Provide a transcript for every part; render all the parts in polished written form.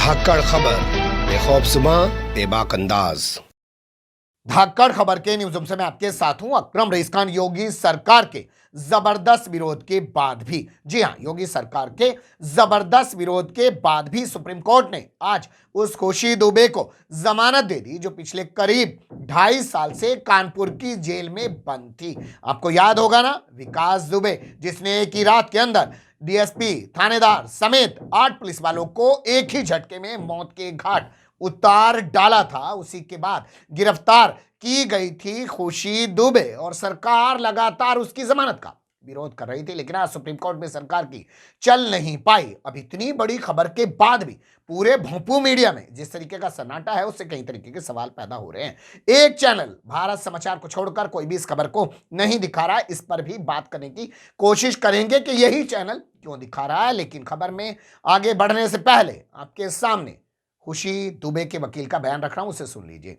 धाकड़ खबर बेखौफसुमा बेबाक अंदाज। धाकड़ खबर के न्यूज़ रूम से मैं आपके साथ हूं अकरम रईस खान। योगी सरकार के जबरदस्त विरोध के बाद भी, जी हां, योगी सरकार के जबरदस्त विरोध के बाद भी सुप्रीम कोर्ट ने आज उस खुशी दुबे को जमानत दे दी जो पिछले करीब 2.5 साल से कानपुर की जेल में बंद थी। आपको याद होगा ना, विकास दुबे, जिसने एक ही रात के अंदर डीएसपी, थानेदार समेत 8 पुलिस वालों को एक ही झटके में मौत के घाट उतार डाला था। उसी के बाद गिरफ्तार की गई थी खुशी दुबे और सरकार लगातार उसकी जमानत का विरोध कर रही थी, लेकिन आज सुप्रीम कोर्ट में सरकार की चल नहीं पाई। अब इतनी बड़ी खबर के बाद भी पूरे भोंपू मीडिया में जिस तरीके का सन्नाटा है, उससे कई तरीके के सवाल पैदा हो रहे हैं। एक चैनल भारत समाचार को छोड़कर कोई भी इस खबर को नहीं दिखा रहा है। इस पर भी बात करने की कोशिश करेंगे कि यही चैनल क्यों दिखा रहा है, लेकिन खबर में आगे बढ़ने से पहले आपके सामने खुशी दुबे के वकील का बयान रख रहा हूं, उसे सुन लीजिए।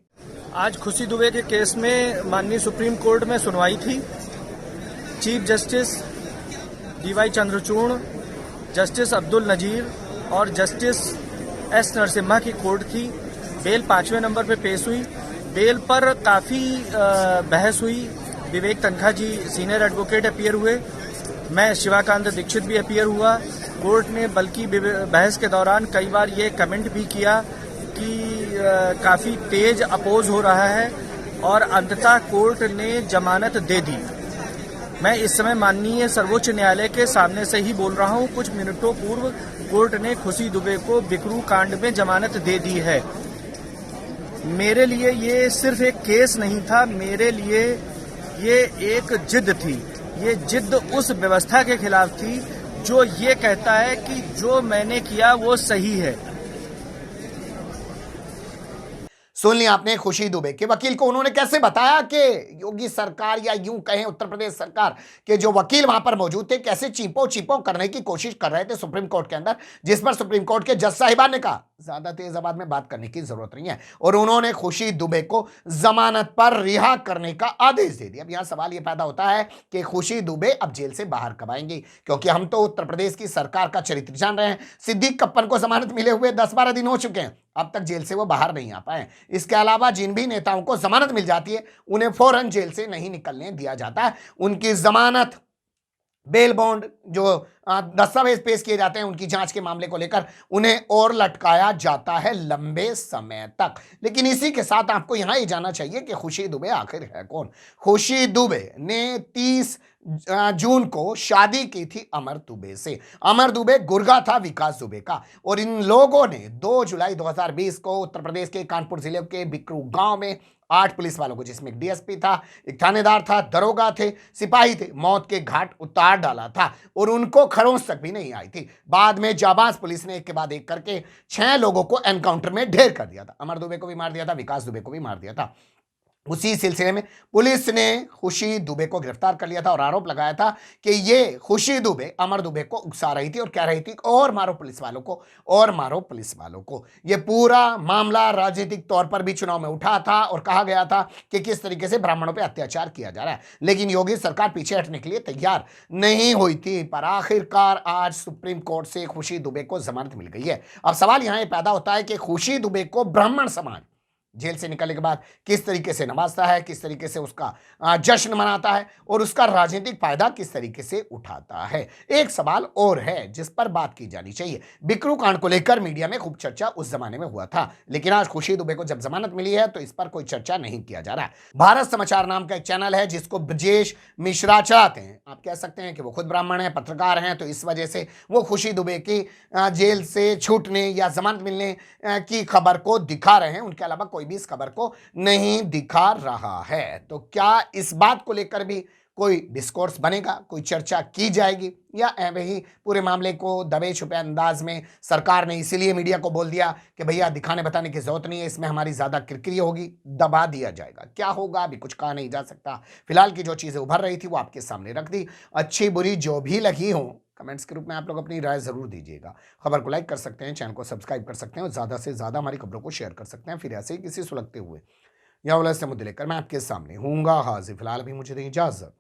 आज खुशी दुबे के केस में माननीय सुप्रीम कोर्ट में सुनवाई थी। Chief justice DY Chandrachud, justice Abdul Nazeer और जस्टिस एस नरसिम्हा की कोर्ट थी। बेल 5वें नंबर पे पेश हुई। बेल पर काफी बहस हुई। विवेक तनखा जी सीनियर एडवोकेट अपीयर हुए, मैं शिवाकांत दीक्षित भी अपीयर हुआ। कोर्ट ने बल्कि बहस के दौरान कई बार ये कमेंट भी किया कि काफी तेज अपोज हो रहा है और अंततः कोर्ट ने जमानत दे दी। मैं इस समय माननीय सर्वोच्च न्यायालय के सामने से ही बोल रहा हूं। कुछ मिनटों पूर्व कोर्ट ने खुशी दुबे को बिकरू कांड में जमानत दे दी है। मेरे लिए ये सिर्फ एक केस नहीं था, मेरे लिए ये एक जिद थी। ये जिद उस व्यवस्था के खिलाफ थी जो ये कहता है कि जो मैंने किया वो सही है। सुन लिया आपने खुशी दुबे के वकील को। उन्होंने कैसे बताया कि योगी सरकार या यूं कहें उत्तर प्रदेश सरकार के जो वकील वहां पर मौजूद थे, कैसे चीपो करने की कोशिश कर रहे थे सुप्रीम कोर्ट के अंदर, जिस पर सुप्रीम कोर्ट के जज साहिबान ने कहा ज्यादा तेज आवाज में बात करने की जरूरत नहीं है और उन्होंने खुशी दुबे को जमानत पर रिहा करने का आदेश दे दिया। अब यहां सवाल यह पैदा होता है कि खुशी दुबे अब जेल से बाहर कब आएंगी, क्योंकि हम तो उत्तर प्रदेश की सरकार का चरित्र जान रहे हैं। सिद्दीक कप्पन को जमानत मिले हुए 10-12 दिन हो चुके हैं, अब तक जेल से वो बाहर नहीं आ पाए। इसके अलावा जिन भी नेताओं को जमानत मिल जाती है उन्हें फौरन जेल से नहीं निकलने दिया जाता है। उनकी जमानत, बेल बॉन्ड, जो दस्तावेज पेश किए जाते हैं उनकी जांच के मामले को लेकर, उन्हें और लटकाया जाता है लंबे समय तक। लेकिन इसी के साथ आपको यहां ये जानना चाहिए कि खुशी दुबे आखिर है कौन। खुशी दुबे ने 30 जून को शादी की थी अमर दुबे से। अमर दुबे गुर्गा था विकास दुबे का, और इन लोगों ने 2 जुलाई 2020 को उत्तर प्रदेश के कानपुर जिले के बिकरू गांव में 8 पुलिस वालों को, जिसमें एक डीएसपी था, एक थानेदार था, दरोगा थे, सिपाही थे, मौत के घाट उतार डाला था और उनको खरोंच तक भी नहीं आई थी। बाद में जाबाज पुलिस ने एक के बाद एक करके 6 लोगों को एनकाउंटर में ढेर कर दिया था। अमर दुबे को भी मार दिया था, विकास दुबे को भी मार दिया था। उसी सिलसिले में पुलिस ने खुशी दुबे को गिरफ्तार कर लिया था और आरोप लगाया था कि ये खुशी दुबे अमर दुबे को उकसा रही थी और कह रही थी और मारो पुलिस वालों को, और मारो पुलिस वालों को। ये पूरा मामला राजनीतिक तौर पर भी चुनाव में उठा था और कहा गया था कि किस तरीके से ब्राह्मणों पर अत्याचार किया जा रहा है, लेकिन योगी सरकार पीछे हटने के लिए तैयार नहीं हुई थी। पर आखिरकार आज सुप्रीम कोर्ट से खुशी दुबे को जमानत मिल गई है। अब सवाल यहां पैदा होता है कि खुशी दुबे को ब्राह्मण समाज जेल से निकलने के बाद किस तरीके से नवाजता है, किस तरीके से उसका जश्न मनाता है और उसका राजनीतिक फायदा किस तरीके से उठाता है। एक सवाल और है जिस पर बात की जानी चाहिए। बिकरू कांड को लेकर मीडिया में खूब चर्चा उस जमाने में हुआ था, लेकिन आज खुशी दुबे को जब जमानत मिली है तो इस पर कोई चर्चा नहीं किया जा रहा है। भारत समाचार नाम का एक चैनल है जिसको ब्रजेश मिश्रा चलाते हैं। आप कह सकते हैं कि वो खुद ब्राह्मण है, पत्रकार हैं, तो इस वजह से वो खुशी दुबे की जेल से छूटने या जमानत मिलने की खबर को दिखा रहे हैं। उनके अलावा कोई भी इस खबर को नहीं दिखा रहा है। तो क्या इस बात को लेकर भी कोई डिस्कोर्स बनेगा, कोई चर्चा की जाएगी, या ऐसे ही पूरे मामले को दबे छुपे अंदाज में सरकार ने इसीलिए मीडिया को बोल दिया कि भैया दिखाने बताने की जरूरत नहीं है, इसमें हमारी ज्यादा किरकिरी होगी, दबा दिया जाएगा। क्या होगा अभी कुछ कहा नहीं जा सकता। फिलहाल की जो चीजें उभर रही थी वो आपके सामने रख दी। अच्छी बुरी जो भी लगी हो, कमेंट्स के रूप में आप लोग अपनी राय जरूर दीजिएगा। खबर को लाइक कर सकते हैं, चैनल को सब्सक्राइब कर सकते हैं और ज्यादा से ज्यादा हमारी खबरों को शेयर कर सकते हैं। फिर ऐसे ही किसी सुलगते हुए या उलझते मुद्दे लेकर मैं आपके सामने हूँगा हाजिर। फिलहाल अभी मुझे दें इजाजत।